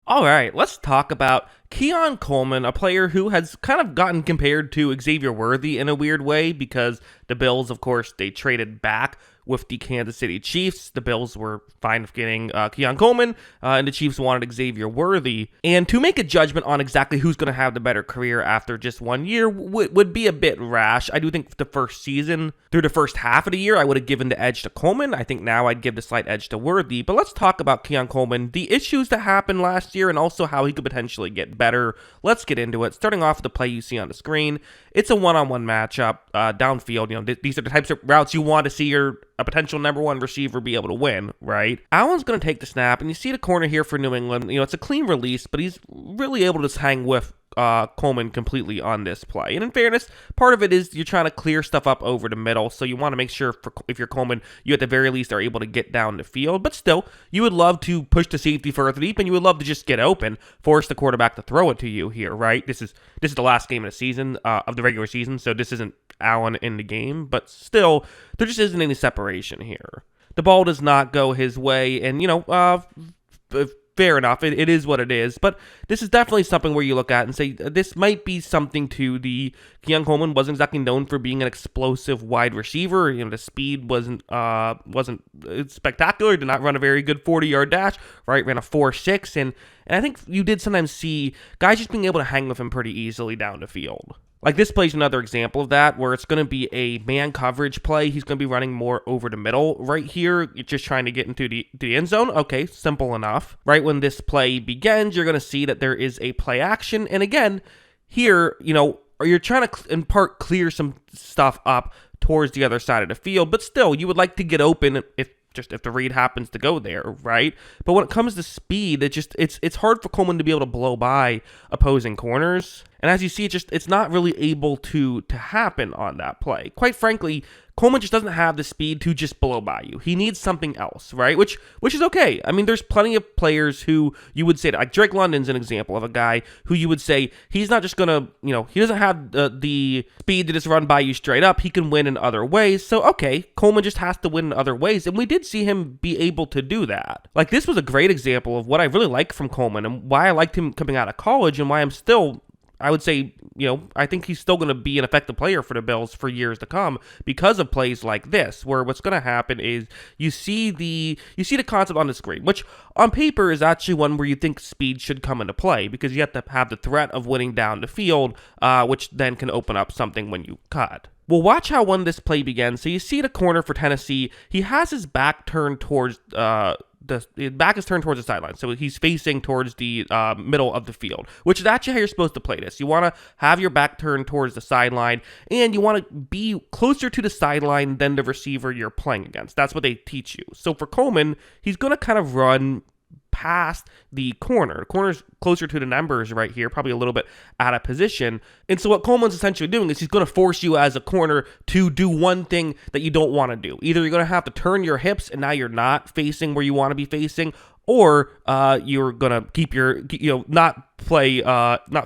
All right, let's talk about Keon Coleman, a player who has kind of gotten compared to Xavier Worthy in a weird way because the Bills, of course, they traded back with the Kansas City Chiefs. The Bills were fine with getting Keon Coleman, and the Chiefs wanted Xavier Worthy. And to make a judgment on exactly who's going to have the better career after just 1 year would be a bit rash. I do think the first season, through the first half of the year, I would have given the edge to Coleman. I think now I'd give the slight edge to Worthy. But let's talk about Keon Coleman, the issues that happened last year, and also how he could potentially get better. Let's get into it. Starting off with the play you see on the screen, it's a one-on-one matchup downfield. These are the types of routes you want to see a potential number one receiver be able to win, right? Allen's going to take the snap, and you see the corner here for New England. It's a clean release, but he's really able to just hang with Coleman completely on this play. And in fairness, part of it is you're trying to clear stuff up over the middle, so you want to make sure if you're Coleman, you at the very least are able to get down the field. But still, you would love to push the safety further deep, and you would love to just get open, force the quarterback to throw it to you here, right? This is the last game of the season, of the regular season, so this isn't Allen in the game, but still, there just isn't any separation here. The ball does not go his way, and fair enough, it is what it is, but this is definitely something where you look at and say, this might be something to the Keon Coleman wasn't exactly known for being an explosive wide receiver. The speed wasn't spectacular, did not run a very good 40-yard dash, right? Ran a 4.6, and I think you did sometimes see guys just being able to hang with him pretty easily down the field. Like this play is another example of that, where it's going to be a man coverage play. He's going to be running more over the middle right here. You're just trying to get into the end zone. Okay, simple enough. Right when this play begins, you're going to see that there is a play action. And again, here, you're trying to, in part, clear some stuff up towards the other side of the field. But still, you would like to get open if the read happens to go there, right? But when it comes to speed, it's hard for Coleman to be able to blow by opposing corners. And as you see, it's not really able to happen on that play. Quite frankly, Coleman just doesn't have the speed to just blow by you. He needs something else, right? Which is okay. I mean, there's plenty of players who you would say, like Drake London's an example of a guy who you would say he's not just gonna, he doesn't have the speed to just run by you straight up. He can win in other ways. So okay, Coleman just has to win in other ways, and we did see him be able to do that. Like this was a great example of what I really like from Coleman and why I liked him coming out of college and why I'm still, I would say, I think he's still going to be an effective player for the Bills for years to come because of plays like this, where what's going to happen is you see the concept on the screen, which on paper is actually one where you think speed should come into play because you have to have the threat of winning down the field, which then can open up something when you cut. Well, watch how when this play begins. So you see the corner for Tennessee. He has his back turned towards the back is turned towards the sideline, so he's facing towards the middle of the field, which is actually how you're supposed to play this. You want to have your back turned towards the sideline, and you want to be closer to the sideline than the receiver you're playing against. That's what they teach you. So for Coleman, he's going to kind of run past the corner. The corner's closer to the numbers right here, probably a little bit out of position. And so what Coleman's essentially doing is he's going to force you as a corner to do one thing that you don't want to do. Either you're going to have to turn your hips and now you're not facing where you want to be facing, or you're going to keep your, not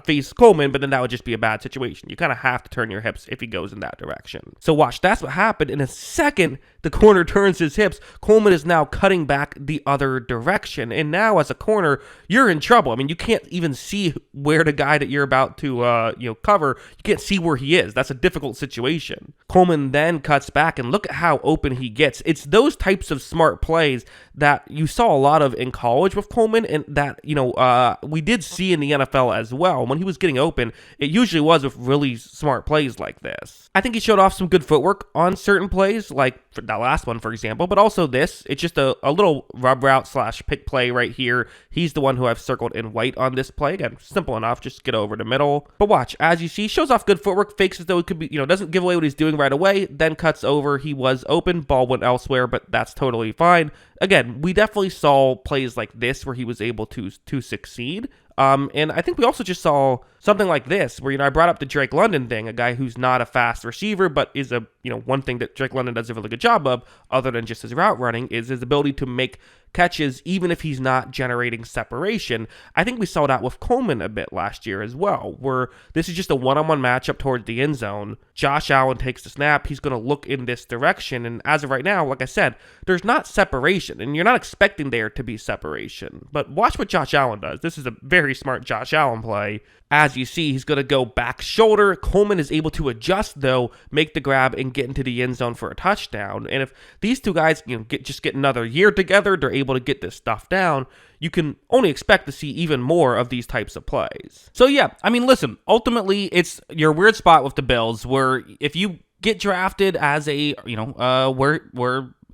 face Coleman, but then that would just be a bad situation. You kind of have to turn your hips if he goes in that direction. So watch, that's what happened. In a second, the corner turns his hips. Coleman is now cutting back the other direction. And now as a corner, you're in trouble. I mean, you can't even see where the guy that you're about to, cover, you can't see where he is. That's a difficult situation. Coleman then cuts back and look at how open he gets. It's those types of smart plays that you saw a lot of in college with Coleman and that, we did see in the NFL as well. When he was getting open, it usually was with really smart plays like this. I think he showed off some good footwork on certain plays, like for that last one, for example, but also this. It's just a little rub route / pick play right here. He's the one who I've circled in white on this play. Again, simple enough, just get over the middle. But watch, as you see, shows off good footwork, fakes as though it could be, doesn't give away what he's doing right away, then cuts over. He was open, ball went elsewhere, but that's totally fine. Again, we definitely saw plays like this where he was able to succeed. And I think we also just saw something like this, where, I brought up the Drake London thing, a guy who's not a fast receiver, but is one thing that Drake London does a really good job of, other than just his route running, is his ability to make catches, even if he's not generating separation. I think we saw that with Coleman a bit last year as well, where this is just a one-on-one matchup towards the end zone. Josh Allen takes the snap. He's going to look in this direction. And as of right now, like I said, there's not separation, and you're not expecting there to be separation. But watch what Josh Allen does. This is a very smart Josh Allen play. As you see, he's going to go back shoulder. Coleman is able to adjust, though, make the grab, and get into the end zone for a touchdown. And if these two guys just get another year together, they're able to get this stuff down, you can only expect to see even more of these types of plays. So yeah, I mean, listen, ultimately, it's your weird spot with the Bills where if you get drafted as a, in the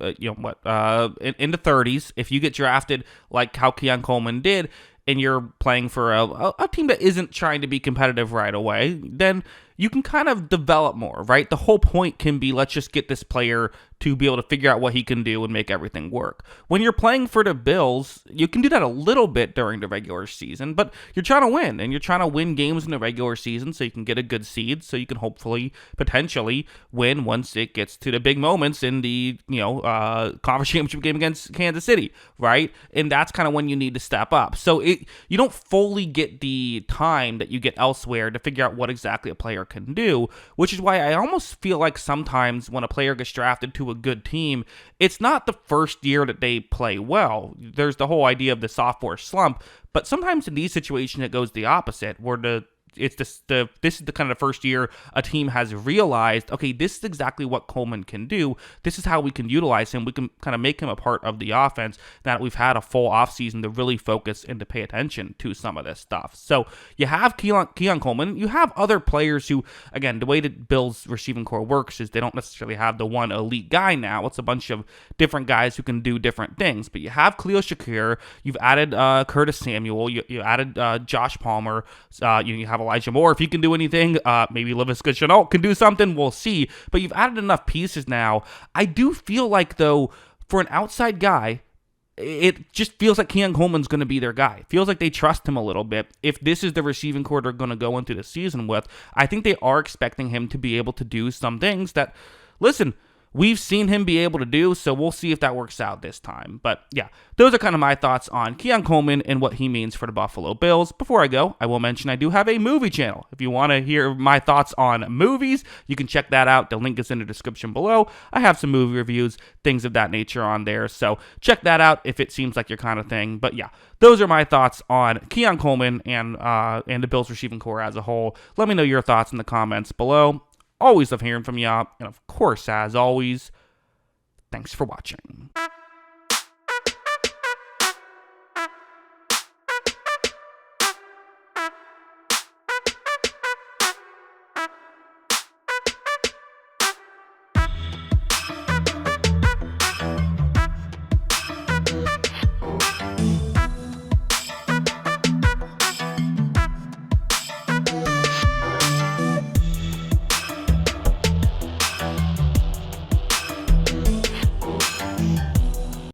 30s, if you get drafted like how Keon Coleman did, and you're playing for a team that isn't trying to be competitive right away, then you can kind of develop more, right? The whole point can be, let's just get this player to be able to figure out what he can do and make everything work. When you're playing for the Bills, you can do that a little bit during the regular season, but you're trying to win, and you're trying to win games in the regular season so you can get a good seed, so you can hopefully, potentially win once it gets to the big moments in the, conference championship game against Kansas City, right? And that's kind of when you need to step up. So you don't fully get the time that you get elsewhere to figure out what exactly a player can do, which is why I almost feel like sometimes when a player gets drafted to a good team, it's not the first year that they play well. There's the whole idea of the sophomore slump, but sometimes in these situations it goes the opposite, where this is the kind of the first year a team has realized, okay, this is exactly what Coleman can do. This is how we can utilize him. We can kind of make him a part of the offense, that we've had a full offseason to really focus and to pay attention to some of this stuff. So you have Keon Coleman. You have other players who, again, the way that Bill's receiving core works is they don't necessarily have the one elite guy now. It's a bunch of different guys who can do different things. But you have Khalil Shakir. You've added Curtis Samuel. You added Josh Palmer. You have Elijah Moore. If he can do anything, maybe Laviska Shenault can do something. We'll see. But you've added enough pieces now. I do feel like, though, for an outside guy, it just feels like Keon Coleman's going to be their guy. It feels like they trust him a little bit. If this is the receiving core they're going to go into the season with, I think they are expecting him to be able to do some things that, listen, we've seen him be able to do, so we'll see if that works out this time. But yeah, those are kind of my thoughts on Keon Coleman and what he means for the Buffalo Bills. Before I go, I will mention I do have a movie channel. If you want to hear my thoughts on movies, you can check that out. The link is in the description below. I have some movie reviews, things of that nature on there, so check that out if it seems like your kind of thing. But yeah, those are my thoughts on Keon Coleman and the Bills receiving core as a whole. Let me know your thoughts in the comments below. Always love hearing from y'all. And of course, as always, thanks for watching.